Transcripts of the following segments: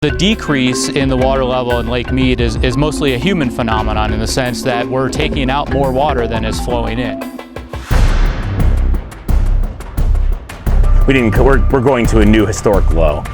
The decrease in the water level in Lake Mead is mostly a human phenomenon in the sense that we're taking out more water than is flowing in. We're going to a new historic low.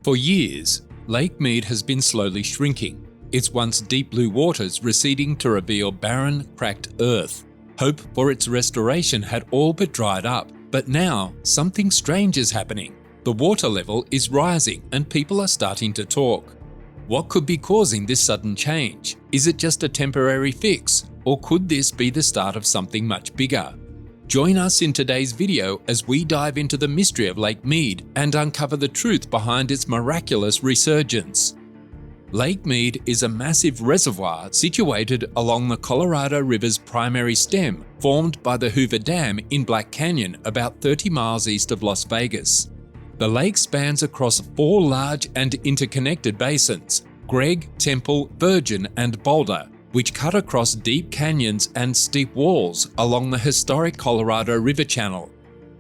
For years, Lake Mead has been slowly shrinking, its once deep blue waters receding to reveal barren, cracked earth. Hope for its restoration had all but dried up. But now, something strange is happening. The water level is rising and people are starting to talk. What could be causing this sudden change? Is it just a temporary fix? Or could this be the start of something much bigger? Join us in today's video as we dive into the mystery of Lake Mead and uncover the truth behind its miraculous resurgence. Lake Mead is a massive reservoir situated along the Colorado River's primary stem, formed by the Hoover Dam in Black Canyon, about 30 miles east of Las Vegas. The lake spans across 4 large and interconnected basins: Gregg, Temple, Virgin, and Boulder, which cut across deep canyons and steep walls along the historic Colorado River channel.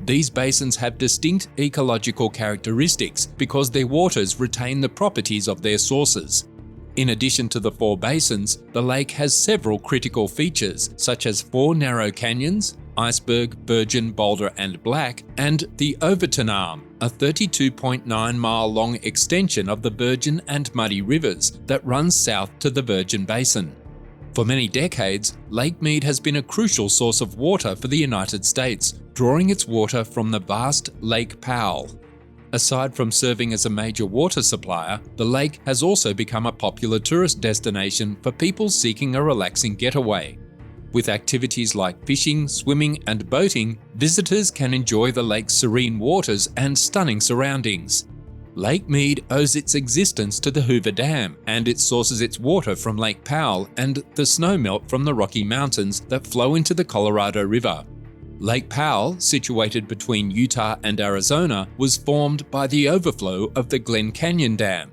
These basins have distinct ecological characteristics because their waters retain the properties of their sources. In addition to the 4 basins, the lake has several critical features, such as 4 narrow canyons, Iceberg, Virgin, Boulder, and Black, and the Overton Arm, a 32.9-mile-long extension of the Virgin and Muddy Rivers that runs south to the Virgin Basin. For many decades, Lake Mead has been a crucial source of water for the United States, drawing its water from the vast Lake Powell. Aside from serving as a major water supplier, the lake has also become a popular tourist destination for people seeking a relaxing getaway. With activities like fishing, swimming, and boating, visitors can enjoy the lake's serene waters and stunning surroundings. Lake Mead owes its existence to the Hoover Dam, and it sources its water from Lake Powell and the snowmelt from the Rocky Mountains that flow into the Colorado River. Lake Powell, situated between Utah and Arizona, was formed by the overflow of the Glen Canyon Dam.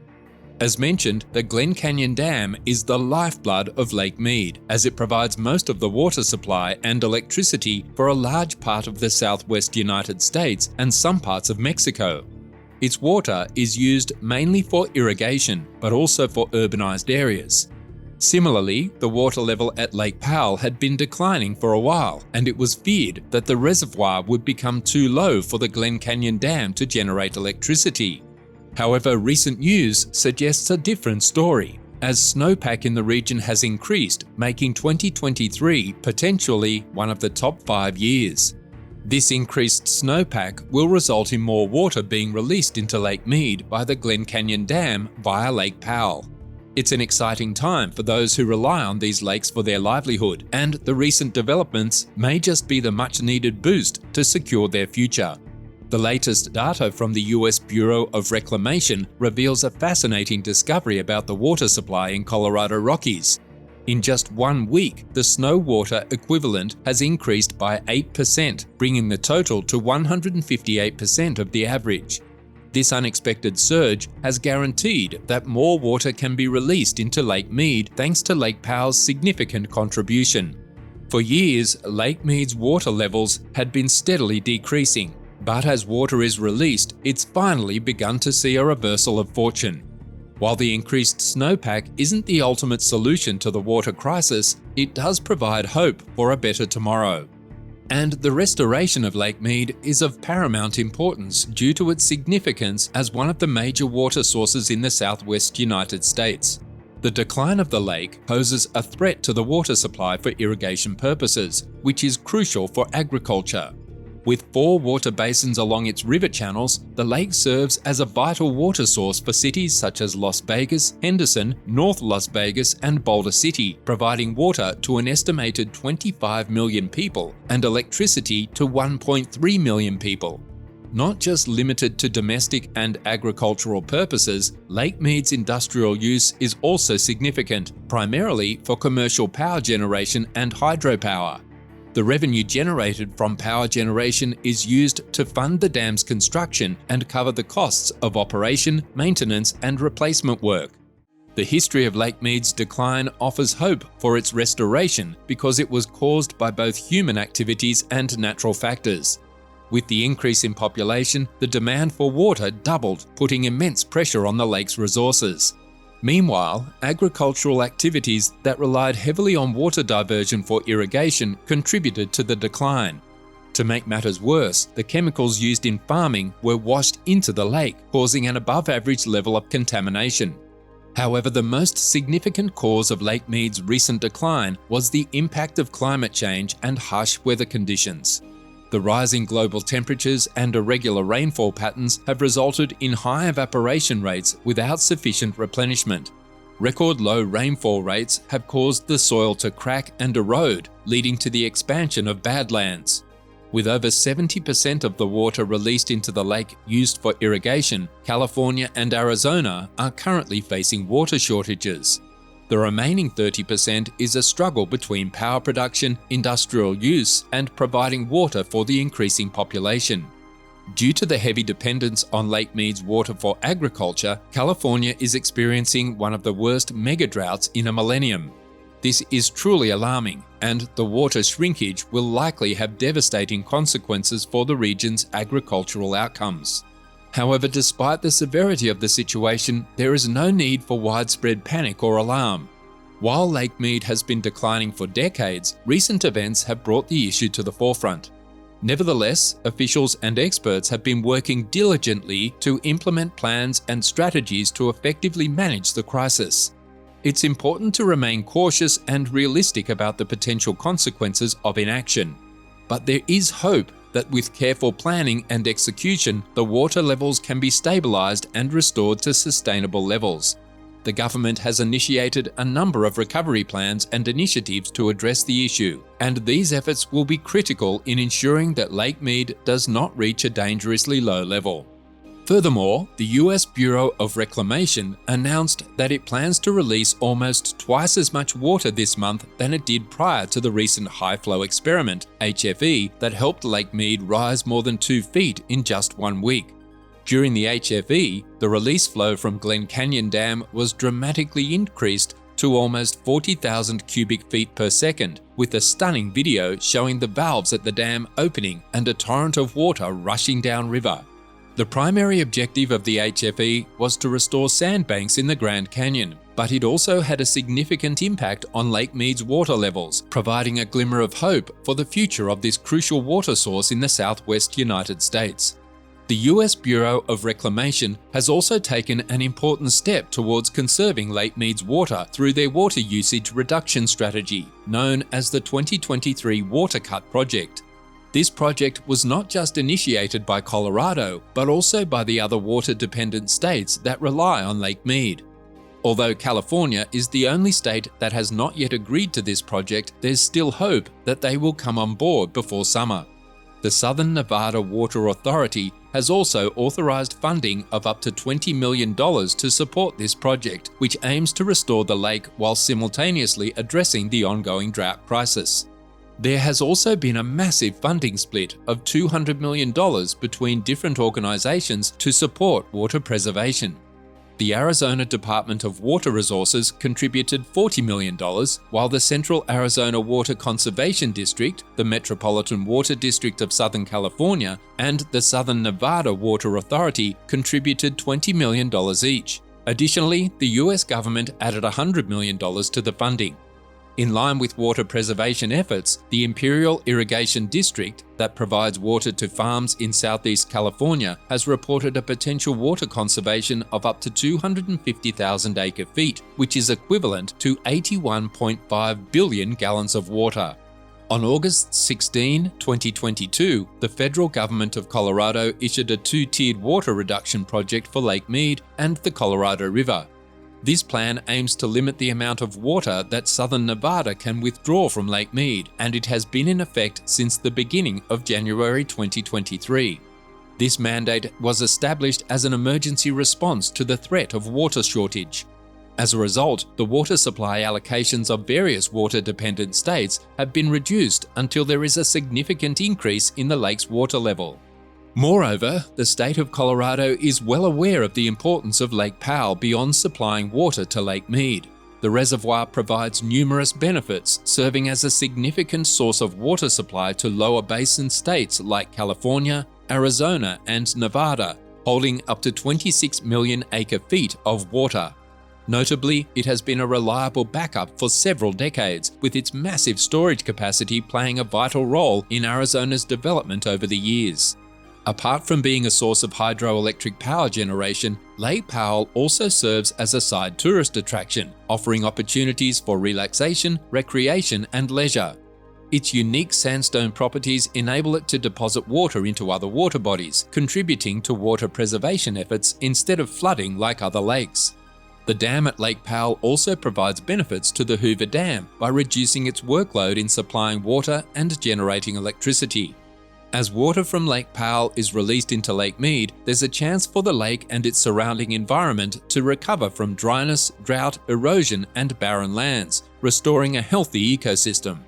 As mentioned, the Glen Canyon Dam is the lifeblood of Lake Mead, as it provides most of the water supply and electricity for a large part of the southwest United States and some parts of Mexico. Its water is used mainly for irrigation, but also for urbanized areas. Similarly, the water level at Lake Powell had been declining for a while, and it was feared that the reservoir would become too low for the Glen Canyon Dam to generate electricity. However, recent news suggests a different story, as snowpack in the region has increased, making 2023 potentially one of the top 5 years. This increased snowpack will result in more water being released into Lake Mead by the Glen Canyon Dam via Lake Powell. It's an exciting time for those who rely on these lakes for their livelihood, and the recent developments may just be the much-needed boost to secure their future. The latest data from the US Bureau of Reclamation reveals a fascinating discovery about the water supply in Colorado Rockies. In just 1 week, the snow water equivalent has increased by 8%, bringing the total to 158% of the average. This unexpected surge has guaranteed that more water can be released into Lake Mead thanks to Lake Powell's significant contribution. For years, Lake Mead's water levels had been steadily decreasing, but as water is released, it's finally begun to see a reversal of fortune. While the increased snowpack isn't the ultimate solution to the water crisis, it does provide hope for a better tomorrow. And the restoration of Lake Mead is of paramount importance due to its significance as one of the major water sources in the southwest United States. The decline of the lake poses a threat to the water supply for irrigation purposes, which is crucial for agriculture. With 4 water basins along its river channels, the lake serves as a vital water source for cities such as Las Vegas, Henderson, North Las Vegas, and Boulder City, providing water to an estimated 25 million people and electricity to 1.3 million people. Not just limited to domestic and agricultural purposes, Lake Mead's industrial use is also significant, primarily for commercial power generation and hydropower. The revenue generated from power generation is used to fund the dam's construction and cover the costs of operation, maintenance, and replacement work. The history of Lake Mead's decline offers hope for its restoration because it was caused by both human activities and natural factors. With the increase in population, the demand for water doubled, putting immense pressure on the lake's resources. Meanwhile, agricultural activities that relied heavily on water diversion for irrigation contributed to the decline. To make matters worse, the chemicals used in farming were washed into the lake, causing an above-average level of contamination. However, the most significant cause of Lake Mead's recent decline was the impact of climate change and harsh weather conditions. The rising global temperatures and irregular rainfall patterns have resulted in high evaporation rates without sufficient replenishment. Record low rainfall rates have caused the soil to crack and erode, leading to the expansion of badlands. With over 70% of the water released into the lake used for irrigation, California and Arizona are currently facing water shortages. The remaining 30% is a struggle between power production, industrial use, and providing water for the increasing population. Due to the heavy dependence on Lake Mead's water for agriculture, California is experiencing one of the worst mega droughts in a millennium. This is truly alarming, and the water shrinkage will likely have devastating consequences for the region's agricultural outcomes. However, despite the severity of the situation, there is no need for widespread panic or alarm. While Lake Mead has been declining for decades, recent events have brought the issue to the forefront. Nevertheless, officials and experts have been working diligently to implement plans and strategies to effectively manage the crisis. It's important to remain cautious and realistic about the potential consequences of inaction. But there is hope that with careful planning and execution, the water levels can be stabilized and restored to sustainable levels. The government has initiated a number of recovery plans and initiatives to address the issue, and these efforts will be critical in ensuring that Lake Mead does not reach a dangerously low level. Furthermore, the US Bureau of Reclamation announced that it plans to release almost twice as much water this month than it did prior to the recent high-flow experiment, HFE, that helped Lake Mead rise more than 2 feet in just 1 week. During the HFE, the release flow from Glen Canyon Dam was dramatically increased to almost 40,000 cubic feet per second, with a stunning video showing the valves at the dam opening and a torrent of water rushing downriver. The primary objective of the HFE was to restore sandbanks in the Grand Canyon, but it also had a significant impact on Lake Mead's water levels, providing a glimmer of hope for the future of this crucial water source in the southwest United States. The US Bureau of Reclamation has also taken an important step towards conserving Lake Mead's water through their water usage reduction strategy, known as the 2023 Water Cut Project. This project was not just initiated by Colorado, but also by the other water-dependent states that rely on Lake Mead. Although California is the only state that has not yet agreed to this project, there's still hope that they will come on board before summer. The Southern Nevada Water Authority has also authorized funding of up to $20 million to support this project, which aims to restore the lake while simultaneously addressing the ongoing drought crisis. There has also been a massive funding split of $200 million between different organizations to support water preservation. The Arizona Department of Water Resources contributed $40 million, while the Central Arizona Water Conservation District, the Metropolitan Water District of Southern California, and the Southern Nevada Water Authority contributed $20 million each. Additionally, the US government added $100 million to the funding. In line with water preservation efforts, the Imperial Irrigation District, that provides water to farms in Southeast California, has reported a potential water conservation of up to 250,000 acre-feet, which is equivalent to 81.5 billion gallons of water. On August 16, 2022, the federal government of Colorado issued a 2-tiered water reduction project for Lake Mead and the Colorado River. This plan aims to limit the amount of water that southern Nevada can withdraw from Lake Mead, and it has been in effect since the beginning of January 2023. This mandate was established as an emergency response to the threat of water shortage. As a result, the water supply allocations of various water-dependent states have been reduced until there is a significant increase in the lake's water level. Moreover, the state of Colorado is well aware of the importance of Lake Powell beyond supplying water to Lake Mead. The The reservoir provides numerous benefits, serving as a significant source of water supply to lower basin states like California, Arizona, and Nevada, holding up to 26 million acre-feet of water. Notably, it has been a reliable backup for several decades, with its massive storage capacity playing a vital role in Arizona's development over the years. Apart from being a source of hydroelectric power generation, Lake Powell also serves as a side tourist attraction, offering opportunities for relaxation, recreation, and leisure. Its unique sandstone properties enable it to deposit water into other water bodies, contributing to water preservation efforts instead of flooding like other lakes. The dam at Lake Powell also provides benefits to the Hoover Dam by reducing its workload in supplying water and generating electricity. As water from Lake Powell is released into Lake Mead, there's a chance for the lake and its surrounding environment to recover from dryness, drought, erosion, and barren lands, restoring a healthy ecosystem.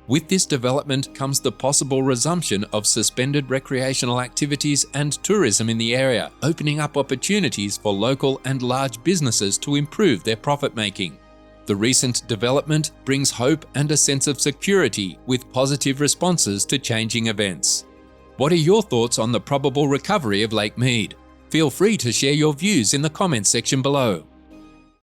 With this development comes the possible resumption of suspended recreational activities and tourism in the area, opening up opportunities for local and large businesses to improve their profit-making. The recent development brings hope and a sense of security with positive responses to changing events. What are your thoughts on the probable recovery of Lake Mead? Feel free to share your views in the comments section below.